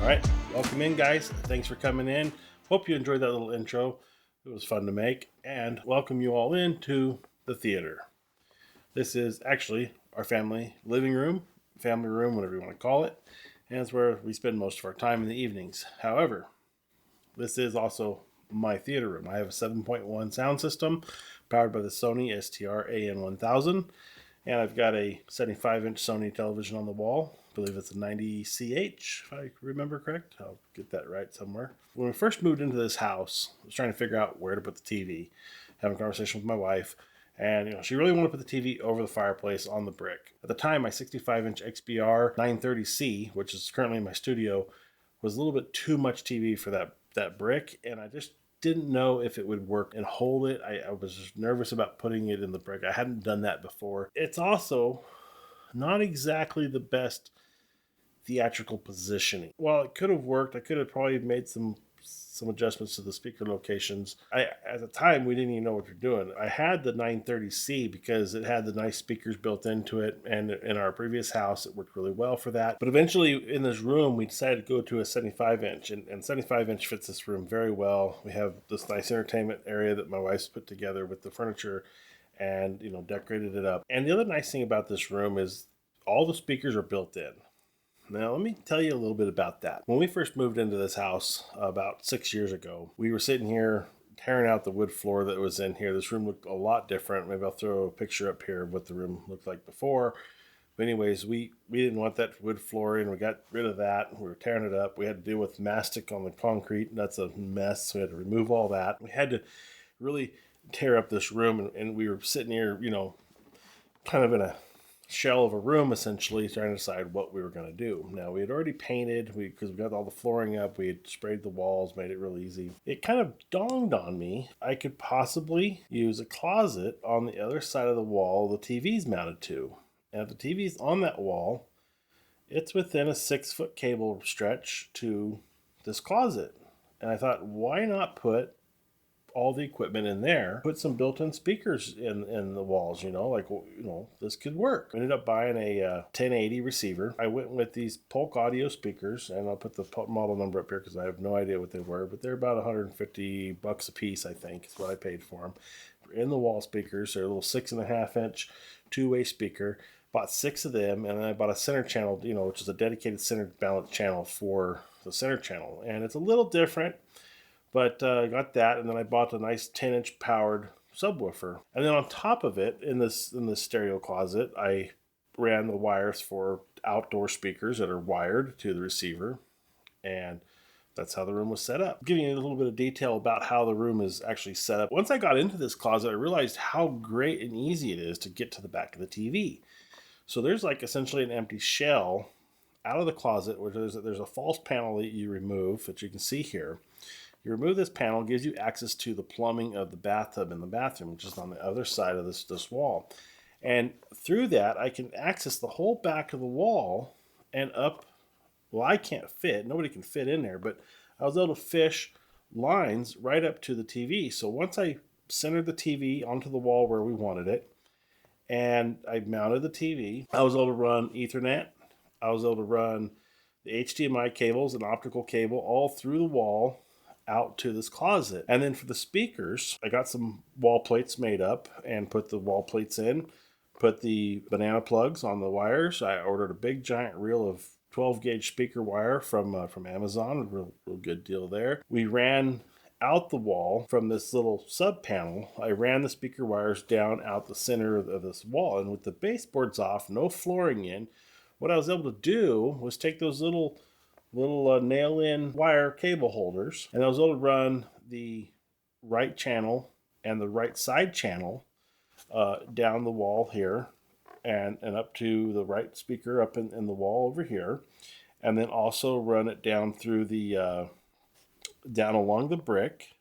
All right, welcome in, guys. Thanks for coming in. Hope you enjoyed that little intro. It was fun to make, and welcome you all into the theater. This is actually our family living room, family room, whatever you want to call it, and it's where we spend most of our time in the evenings. However, this is also my theater room. I have a 7.1 sound system powered by the Sony STR-AN1000, and I've got a 75-inch Sony television on the wall. I believe it's a 90CH, if I remember correct. I'll get that right somewhere. When we first moved into this house, I was trying to figure out where to put the TV, having a conversation with my wife, and she really wanted to put the TV over the fireplace on the brick. At the time, my 65-inch XBR930C, which is currently in my studio, was a little bit too much TV for that brick, and I just didn't know if it would work and hold it. I was just nervous about putting it in the brick. I hadn't done that before. It's also not exactly the best theatrical positioning. While it could have worked, I could have probably made some adjustments to the speaker locations. At the time, we didn't even know what we were doing. I had the 930C because it had the nice speakers built into it, and in our previous house, it worked really well for that. But eventually, in this room, we decided to go to a 75-inch, and 75-inch fits this room very well. We have this nice entertainment area that my wife's put together with the furniture and decorated it up. And the other nice thing about this room is all the speakers are built in. Now, let me tell you a little bit about that. When we first moved into this house about 6 years ago, we were sitting here tearing out the wood floor that was in here. This room looked a lot different. Maybe I'll throw a picture up here of what the room looked like before. But anyways, we didn't want that wood flooring. We got rid of that. We were tearing it up. We had to deal with mastic on the concrete. That's a mess. So we had to remove all that. We had to really tear up this room, and we were sitting here, kind of in a shell of a room, essentially trying to decide what we were going to do. Now, we had already painted because we got all the flooring up. We had sprayed the walls, made it real easy. It kind of dawned on me I could possibly use a closet on the other side of the wall the TV's mounted to. And if the TV's on that wall, it's within a 6-foot cable stretch to this closet. And I thought, why not put all the equipment in there, put some built-in speakers in the walls, this could work. I ended up buying a 1080 receiver. I went with these Polk Audio speakers, and I'll put the model number up here because I have no idea what they were, but they're about $150 a piece, I think, is what I paid for them. In the wall speakers, they're a little 6.5-inch two-way speaker. Bought 6 of them, and then I bought a center channel, which is a dedicated center balance channel for the center channel. And it's a little different, but I got that, and then I bought a nice 10-inch powered subwoofer. And then on top of it, in this stereo closet, I ran the wires for outdoor speakers that are wired to the receiver, and that's how the room was set up. Giving you a little bit of detail about how the room is actually set up. Once I got into this closet, I realized how great and easy it is to get to the back of the TV. So there's like essentially an empty shell out of the closet, where there's a false panel that you remove, that you can see here. You remove this panel, it gives you access to the plumbing of the bathtub in the bathroom, which is on the other side of this wall. And through that, I can access the whole back of the wall and up. Well, I can't fit. Nobody can fit in there, but I was able to fish lines right up to the TV. So once I centered the TV onto the wall where we wanted it, and I mounted the TV, I was able to run Ethernet. I was able to run the HDMI cables and optical cable all through the wall out to this closet. And then for the speakers, I got some wall plates made up and put the wall plates in, put the banana plugs on the wires. I ordered a big giant reel of 12 gauge speaker wire from Amazon, a real good deal there. We ran out the wall from this little sub panel. I ran the speaker wires down out the center of this wall, and with the baseboards off, no flooring in, what I was able to do was take those little nail-in wire cable holders, and I was able to run the right channel and the right side channel down the wall here, and up to the right speaker up in the wall over here, and then also run it down through the down along the brick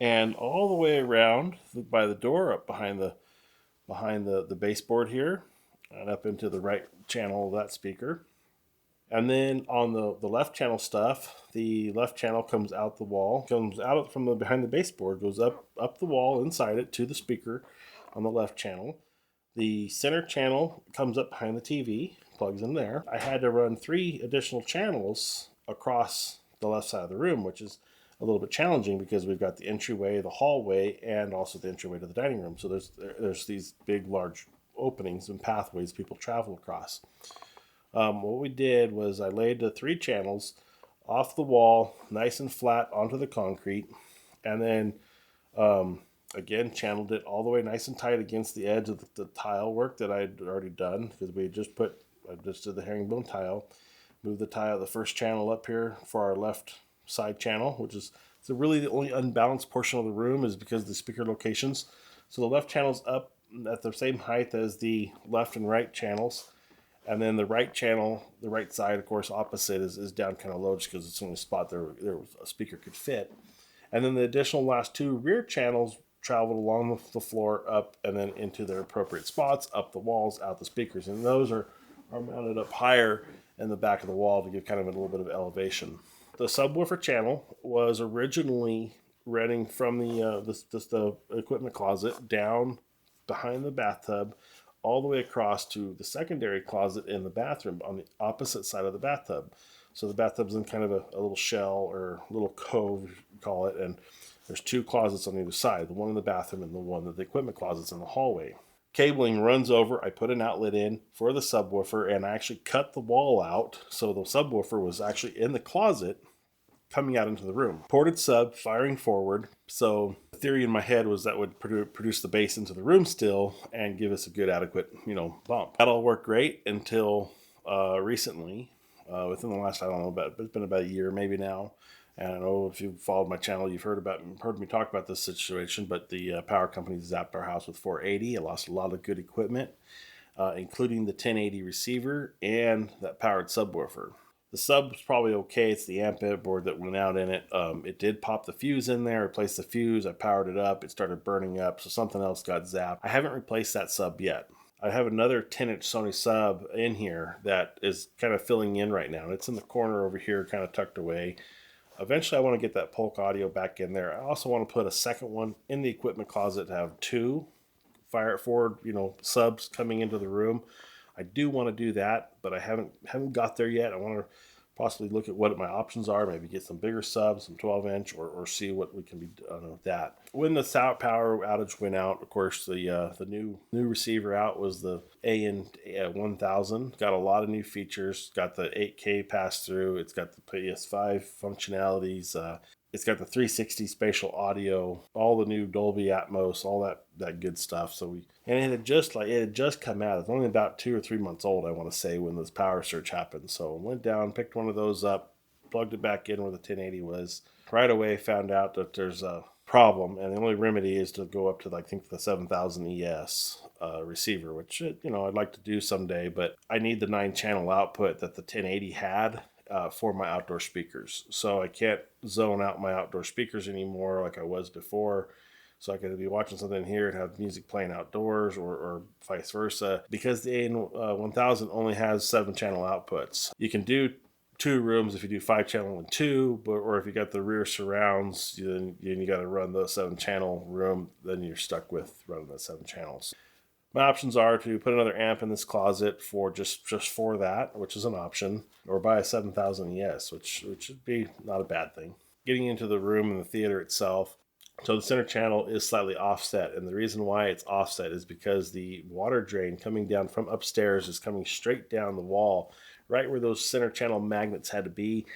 and all the way around by the door up behind the baseboard here, and up into the right channel of that speaker. And then on the left channel stuff, the left channel comes out the wall, comes out from behind the baseboard, goes up the wall inside it to the speaker on the left channel. The center channel comes up behind the TV, plugs in there. I had to run 3 additional channels across the left side of the room, which is a little bit challenging because we've got the entryway, the hallway, and also the entryway to the dining room. So there's these big, large openings and pathways people travel across. What we did was I laid the 3 channels off the wall, nice and flat onto the concrete, and then again channeled it all the way nice and tight against the edge of the tile work that I'd already done, because I just did the herringbone tile. Move the tile, the first channel up here for our left side channel, which is really the only unbalanced portion of the room, is because of the speaker locations. So the left channel's up at the same height as the left and right channels. And then the right channel, the right side, of course, opposite is down kind of low, just because it's the only spot there a speaker could fit. And then the additional last 2 rear channels traveled along the floor up and then into their appropriate spots, up the walls, out the speakers. And those are mounted up higher in the back of the wall to give kind of a little bit of elevation. The subwoofer channel was originally running from the equipment closet down behind the bathtub, all the way across to the secondary closet in the bathroom on the opposite side of the bathtub. So the bathtub's in kind of a little shell or little cove, you call it, and there's 2 closets on either side, the one in the bathroom and the one that the equipment closet's in the hallway. Cabling runs over. I put an outlet in for the subwoofer, and I actually cut the wall out, so the subwoofer was actually in the closet coming out into the room. Ported sub firing forward, so the theory in my head was that would produce the bass into the room still and give us a good adequate bump. That all worked great until recently, within the last, I don't know, it's been about a year maybe now. And I know if you've followed my channel, you've heard me talk about this situation, but the power company zapped our house with 480. I lost a lot of good equipment, including the 1080 receiver and that powered subwoofer. The sub was probably okay. It's the amp board that went out in it. It did pop the fuse in there, replaced the fuse. I powered it up. It started burning up, so something else got zapped. I haven't replaced that sub yet. I have another 10-inch Sony sub in here that is kind of filling in right now. It's in the corner over here, kind of tucked away. Eventually, I want to get that Polk audio back in there. I also want to put a second one in the equipment closet to have 2 fire it forward, subs coming into the room. I do want to do that, but I haven't got there yet. I want to possibly look at what my options are, maybe get some bigger subs, some 12-inch, or see what we can be done with that. When the power outage went out, of course, the new receiver out was the AN1000. Got a lot of new features. Got the 8K pass-through. It's got the PS5 functionalities. It's got the 360 spatial audio, all the new Dolby Atmos, all that good stuff. And it had just come out. It's only about 2 or 3 months old, I want to say, when this power surge happened. So I went down, picked one of those up, plugged it back in where the 1080 was. Right away, found out that there's a problem, and the only remedy is to go up to, I think, the 7000 ES receiver, which I'd like to do someday. But I need the 9-channel output that the 1080 had. For my outdoor speakers. So I can't zone out my outdoor speakers anymore like I was before. So I could be watching something here and have music playing outdoors or vice versa. Because the AN1000 only has 7-channel outputs. You can do 2 rooms if you do 5-channel and 2, or if you got the rear surrounds, then you got to run the 7-channel room, then you're stuck with running the 7 channels. My options are to put another amp in this closet for just for that, which is an option, or buy a 7000 ES, which should be not a bad thing. Getting into the room and the theater itself, so the center channel is slightly offset, and the reason why it's offset is because the water drain coming down from upstairs is coming straight down the wall, right where those center channel magnets had to be.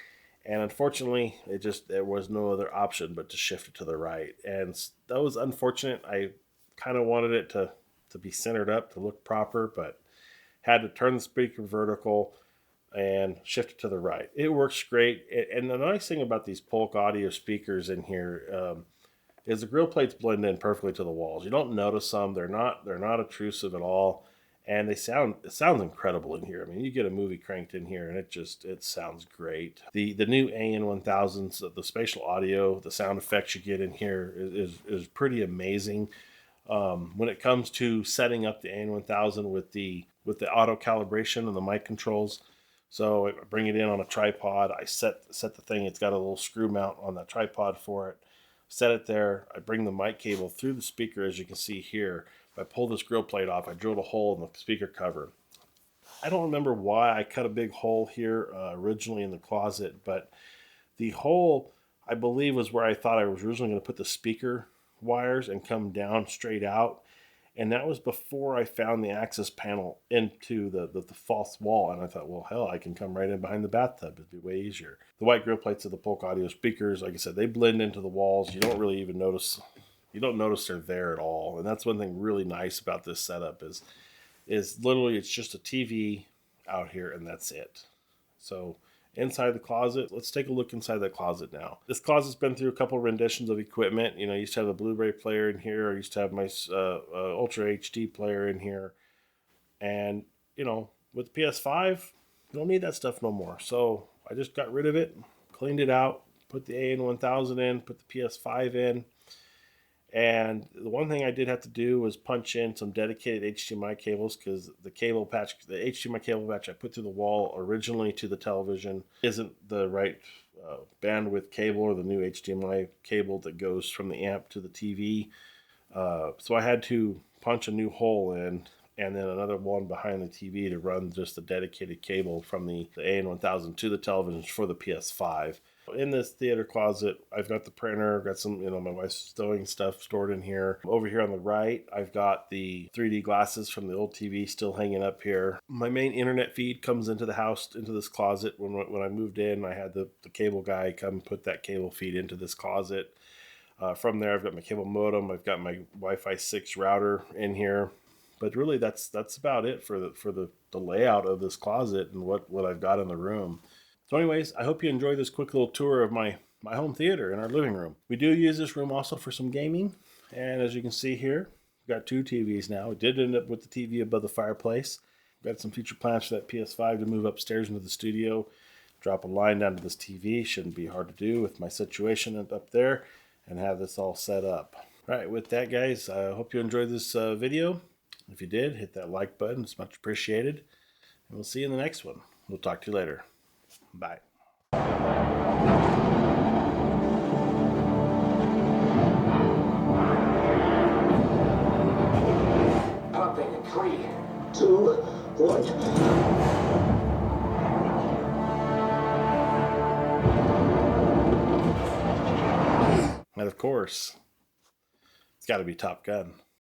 And unfortunately, there was no other option but to shift it to the right. And that was unfortunate. I kind of wanted it to be centered up to look proper, but had to turn the speaker vertical and shift it to the right. It works great. And the nice thing about these Polk audio speakers in here is the grill plates blend in perfectly to the walls. You don't notice them. They're not obtrusive at all. And it sounds incredible in here. I mean, you get a movie cranked in here and it sounds great. The new AN1000s, the spatial audio, the sound effects you get in here is pretty amazing. When it comes to setting up the AN1000 with the auto calibration and the mic controls, so I bring it in on a tripod. I set the thing. It's got a little screw mount on that tripod for it. Set it there. I bring the mic cable through the speaker, as you can see here. If I pull this grill plate off, I drilled a hole in the speaker cover. I don't remember why I cut a big hole here originally in the closet, but the hole, I believe, was where I thought I was originally going to put the speaker wires and come down straight out. And that was before I found the access panel into the false wall. And I thought, well, hell, I can come right in behind the bathtub. It'd be way easier. The white grill plates of the Polk Audio speakers, like I said, they blend into the walls. You don't really even notice. You don't notice they're there at all. And that's one thing really nice about this setup is literally it's just a TV out here and that's it. So inside the closet, let's take a look inside the closet now. This closet's been through a couple renditions of equipment. You know, I used to have a Blu-ray player in here. I used to have my Ultra HD player in here. And, you know, with the PS5, you don't need that stuff no more. So I just got rid of it, cleaned it out, put the AN1000 in, put the PS5 in. And the one thing I did have to do was punch in some dedicated HDMI cables because the HDMI cable patch I put through the wall originally to the television isn't the right bandwidth cable or the new HDMI cable that goes from the amp to the TV. So I had to punch a new hole in and then another one behind the TV to run just the dedicated cable from the AN1000 to the television for the PS5. In this theater closet, I've got the printer, got some, my wife's sewing stuff stored in here. Over here on the right, I've got the 3D glasses from the old TV still hanging up here. My main internet feed comes into the house, into this closet. When I moved in, I had the cable guy come put that cable feed into this closet. From there, I've got my cable modem. I've got my Wi-Fi 6 router in here. But really, that's about it for the layout of this closet and what I've got in the room. So anyways, I hope you enjoyed this quick little tour of my home theater in our living room. We do use this room also for some gaming. And as you can see here, we've got 2 TVs now. We did end up with the TV above the fireplace. We've got some future plans for that PS5 to move upstairs into the studio. Drop a line down to this TV. Shouldn't be hard to do with my situation up there and have this all set up. All right, with that, guys, I hope you enjoyed this video. If you did, hit that like button. It's much appreciated. And we'll see you in the next one. We'll talk to you later. Bye. Pumping in 3, 2, 1. And of course, it's got to be Top Gun.